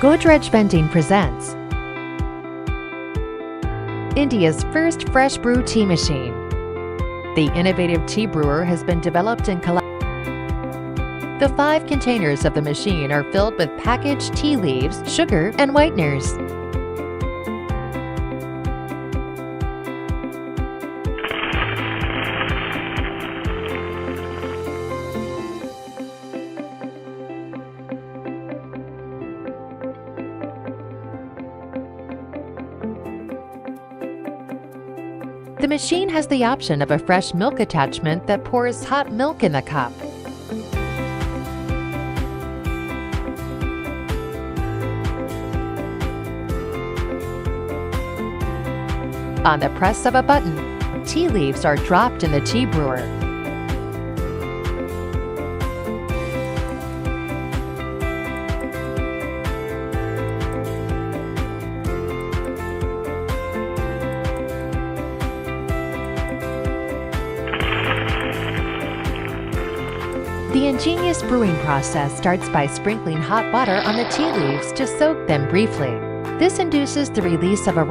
Godrej Vending presents India's first fresh brew tea machine. The innovative tea brewer has been developed in The 5 containers of the machine are filled with packaged tea leaves, sugar, and whiteners. The machine has the option of a fresh milk attachment that pours hot milk in the cup. On the press of a button, tea leaves are dropped in the tea brewer. The ingenious brewing process starts by sprinkling hot water on the tea leaves to soak them briefly. This induces the release of a